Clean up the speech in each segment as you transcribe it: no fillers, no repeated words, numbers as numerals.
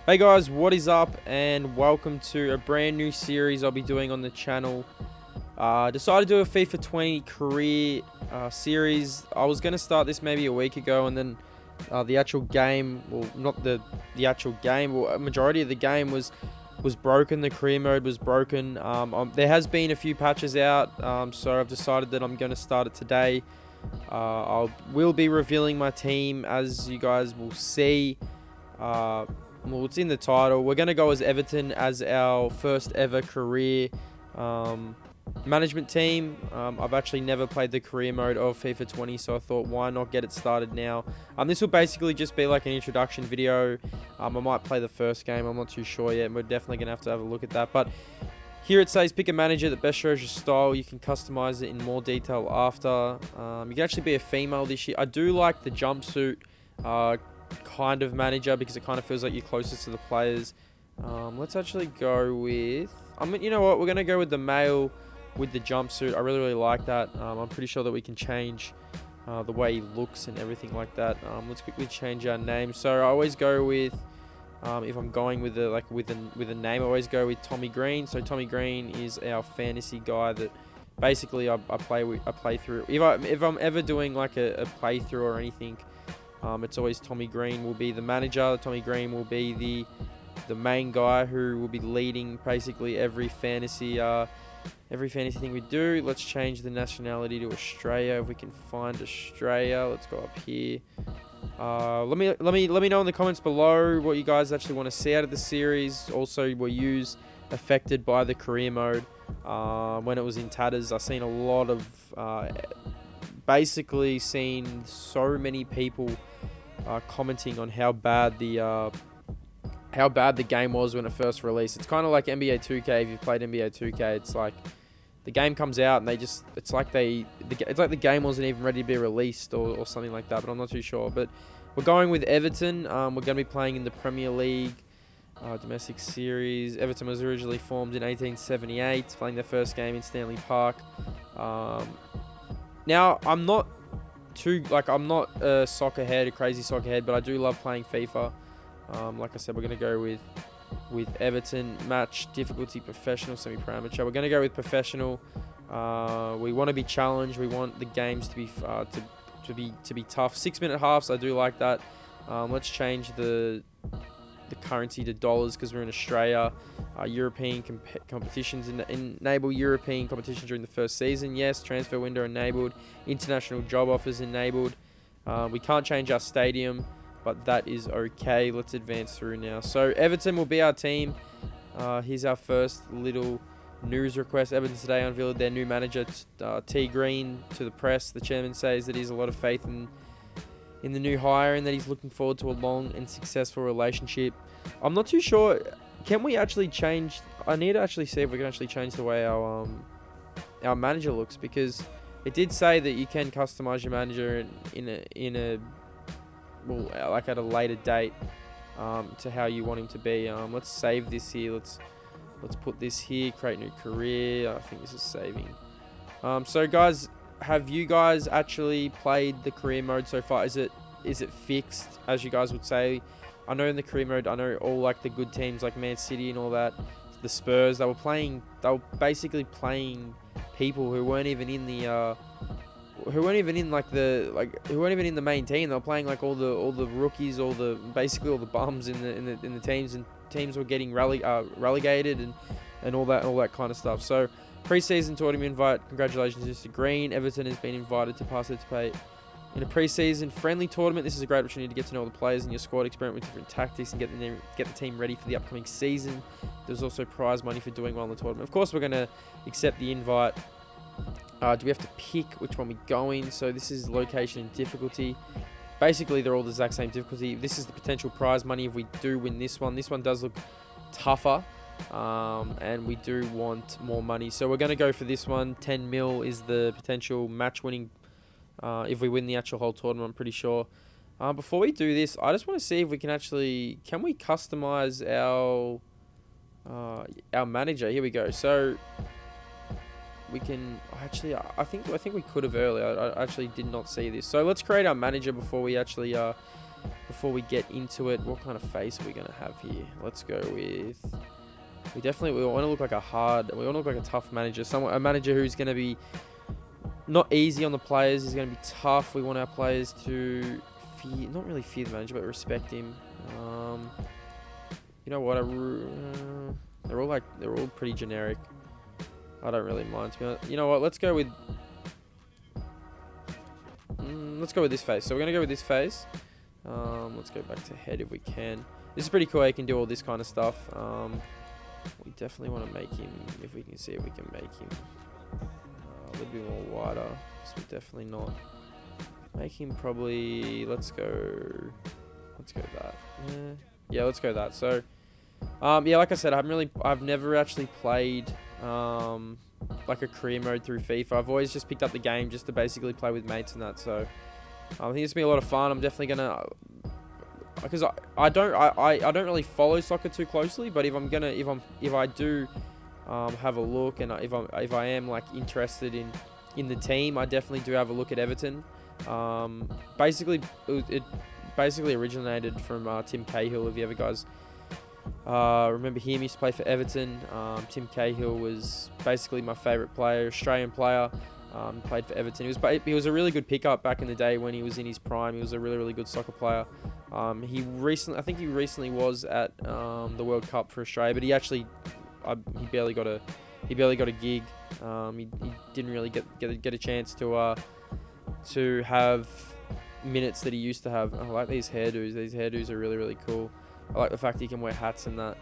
Hey guys, what is up and welcome to a brand new series I'll be doing on the channel. Decided to do a FIFA 20 career series. I was going to start this maybe a week ago, and then the actual game, well not the actual game, well, a majority of the game was broken. The career mode was broken. There has been a few patches out, so I've decided that I'm going to start it today. Will be revealing my team, as you guys will see. Well, it's in the title. We're going to go as Everton as our first ever career management team. I've actually never played the career mode of FIFA 20, so I thought, why not get it started now? This will basically just be like an introduction video. I might play the first game. I'm not too sure yet. We're definitely going to have a look at that. But here it says, pick a manager that best shows your style. You can customize it in more detail after. You can actually be a female this year. I do like the jumpsuit kind of manager because it kind of feels like you're closest to the players. Let's actually go with, you know what, we're going to go with the male with the jumpsuit. I really like that. I'm pretty sure that we can change the way he looks and everything like that. Let's quickly change our name. So I always go with, if I'm going with a name, I always go with Tommy Green. So Tommy Green is our fantasy guy that basically I play through. If I'm ever doing like a playthrough or anything, it's always Tommy Green will be the manager. Tommy Green will be the main guy who will be leading basically every fantasy thing we do. Let's change the nationality to Australia if we can find Australia. Let's go up here. Let me know in the comments below what you guys actually want to see out of the series. Also, were you affected by the career mode when it was in tatters? I've seen a lot of basically seen so many people commenting on how bad the game was when it first released. It's kind of like NBA 2K. If you've played NBA 2K, it's like the game comes out and it's like the game wasn't even ready to be released or something like that. But I'm not too sure. But we're going with Everton. We're going to be playing in the Premier League domestic series. Everton was originally formed in 1878, playing their first game in Stanley Park. Now, I'm not a soccer head, a crazy soccer head, but I do love playing FIFA. Like I said, we're going to go with Everton. Match difficulty professional, semi-pro, amateur. We're going to go with professional. We want to be challenged. We want the games to be tough. 6-minute halves, I do like that. Let's change the currency to dollars because we're in Australia. European competitions enable European competition during the first season. Yes, transfer window enabled. International job offers enabled. We can't change our stadium, but that is okay. Let's advance through now. So Everton will be our team. Here's our first little news request. Everton today unveiled their new manager, T Green, to the press. The chairman says that he has a lot of faith in the new hire and that he's looking forward to a long and successful relationship. I'm not too sure. Can we actually change? I need to actually see if we can actually change the way our manager looks, because it did say that you can customize your manager like at a later date to how you want him to be. Let's save this here. Let's put this here. Create new career. I think this is saving. So guys, have you guys actually played the career mode so far? Is it fixed, as you guys would say? I know in the career mode, I know all like the good teams like Man City and all that, the Spurs, they were basically playing people who weren't even in the who weren't even in the main team. They were playing like all the rookies, basically all the bums in the teams, and teams were getting relegated and all that kind of stuff. So preseason tournament invite. Congratulations, Mr. Green. Everton has been invited to participate in a preseason friendly tournament. This is a great opportunity to get to know the players in your squad, experiment with different tactics, and get the team ready for the upcoming season. There's also prize money for doing well in the tournament. Of course, we're going to accept the invite. Do we have to pick which one we go in? So this is location and difficulty. Basically, they're all the exact same difficulty. This is the potential prize money if we do win this one. This one does look tougher, and we do want more money. So we're going to go for this one. 10 mil is the potential match winning if we win the actual whole tournament, I'm pretty sure. Before we do this, I just want to see if we can we customize our manager? Here we go. So we can I think we could have earlier. I actually did not see this. So let's create our manager before we actually before we get into it, what kind of face are we going to have here? Let's go with... We want to look like we want to look like a tough manager. A manager who's going to be not easy on the players. He's going to be tough. We want our players to not really fear the manager, but respect him. You know what? They're all pretty generic. I don't really mind, to be honest. You know what? Let's go with this face. So we're gonna go with this face. Let's go back to head if we can. This is pretty cool. You can do all this kind of stuff. We definitely want to make him, if we can see if we can make him a little bit more wider. So we're definitely not. Make him probably. Let's go that. Yeah, let's go that. So, yeah, like I said, I've never actually played like a career mode through FIFA. I've always just picked up the game just to basically play with mates and that. So, I think it's gonna be a lot of fun. I'm definitely gonna, because I don't really follow soccer too closely, but if I do have a look, and if I am like interested in the team, I definitely do have a look at Everton. Basically, it basically originated from Tim Cahill. If you ever guys remember him, he used to play for Everton. Tim Cahill was basically my favourite player, Australian player. Played for Everton. He was a really good pickup back in the day when he was in his prime. He was a really, really good soccer player. I think he recently was at the World Cup for Australia, but he barely got a gig. He didn't really get a chance to have minutes that he used to have. I like these hairdos. These hairdos are really, really cool. I like the fact that he can wear hats and that.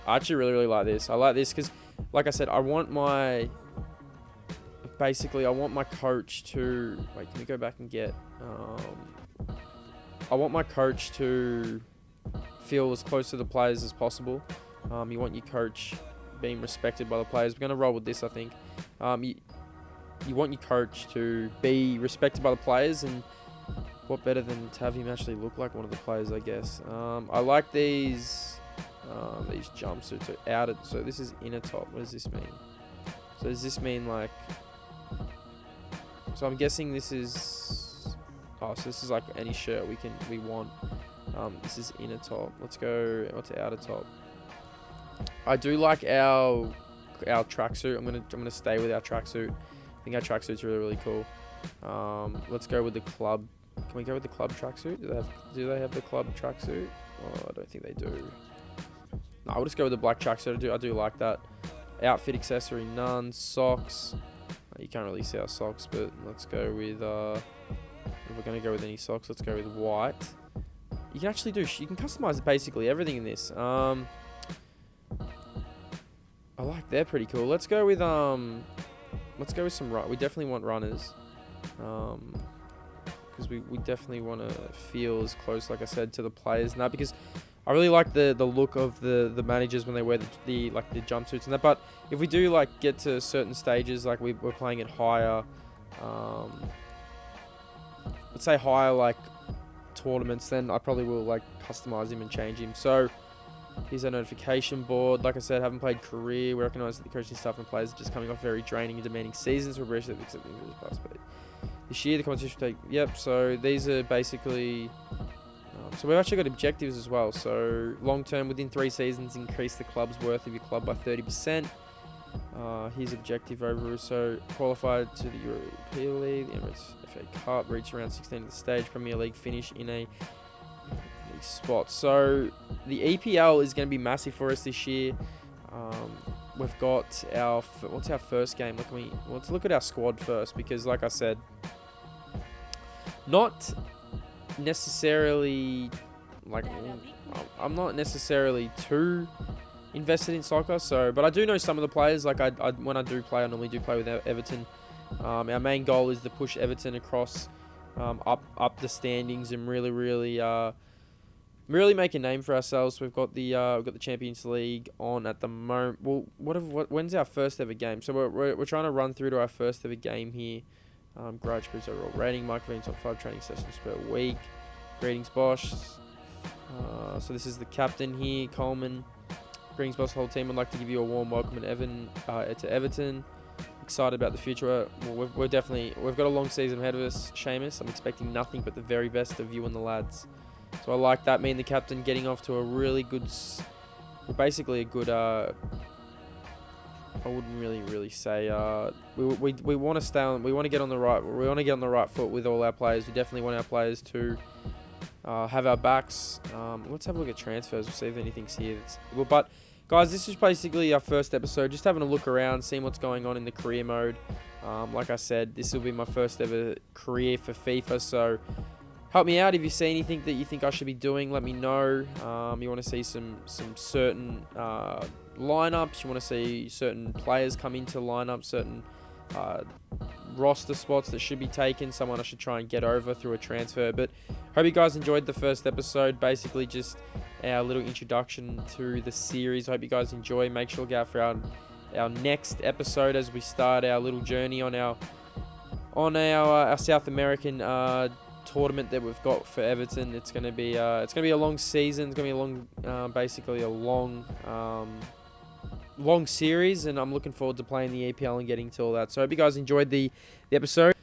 I actually really, really like this. I like this because, like I said, I want my coach to... Wait, can we go back and get... I want my coach to feel as close to the players as possible. You want your coach being respected by the players. We're going to roll with this, I think. You want your coach to be respected by the players, and what better than to have him actually look like one of the players, I guess. I like these jumpsuits are outed. So this is inner top. What does this mean? So does this mean like... So I'm guessing this is... Oh, so this is like any shirt we want. This is inner top. Let's go to outer top. I do like our tracksuit. I'm gonna stay with our tracksuit. I think our tracksuit's really, really cool. Let's go with the club. Can we go with the club tracksuit? Do they have the club tracksuit? Oh, I don't think they do. No, I'll just go with the black tracksuit. I do like that. Outfit accessory, none. Socks. You can't really see our socks, but let's go with, if we're going to go with any socks, let's go with white. You can actually you can customize basically everything in this. I like, they're pretty cool. Let's go with some, we definitely want runners. Because we definitely want to feel as close, like I said, to the players now, because I really like the look of the managers when they wear the jumpsuits and that. But if we do like get to certain stages, like we're playing at higher, let's say higher like tournaments, then I probably will like customize him and change him. So here's our notification board. Like I said, haven't played career. We recognise that the coaching staff and players are just coming off very draining and demanding seasons. We're appreciative accepting this past, but this year the competition will take. Yep. So these are basically. So we've actually got objectives as well. So long term, within 3 seasons, increase the club's worth of your club by 30%. Here's objective over. So qualified to the European League, the Emirates FA Cup, reach around 16 at the stage, Premier League finish in a spot. So the EPL is going to be massive for us this year. We've got what's our first game? Let's look at our squad first, because like I said, not necessarily like I'm not necessarily too invested in soccer, but I do know some of the players. Like when I do play, I normally do play with Everton. Our main goal is to push Everton across up the standings and really make a name for ourselves. We've got the Champions League on at the moment. Well, when's our first ever game? So we're trying to run through to our first ever game here. Garage Cruise overall rating, microphones on 5 training sessions per week. Greetings, Bosch. So this is the captain here, Coleman. Greetings, Bosch. The whole team would like to give you a warm welcome to Everton. Excited about the future. Well, we've got a long season ahead of us, Seamus. I'm expecting nothing but the very best of you and the lads. So I like that. Me and the captain getting off to a really good, basically a good. I wouldn't really say. We want to stay on. We want to get on the right. We want to get on the right foot with all our players. We definitely want our players to have our backs. Let's have a look at transfers. We'll see if anything's here. Well, but guys, this is basically our first episode. Just having a look around, seeing what's going on in the career mode. Like I said, this will be my first ever career for FIFA. So help me out if you see anything that you think I should be doing. Let me know. You want to see some certain lineups. You want to see certain players come into lineups. Certain roster spots that should be taken. Someone I should try and get over through a transfer. But hope you guys enjoyed the first episode. Basically, just our little introduction to the series. Hope you guys enjoy. Make sure to go out for our next episode as we start our little journey on our South American tournament that we've got for Everton. It's gonna be a long season. It's gonna be a long, basically a long series, and I'm looking forward to playing the EPL and getting to all that. So I hope you guys enjoyed the episode.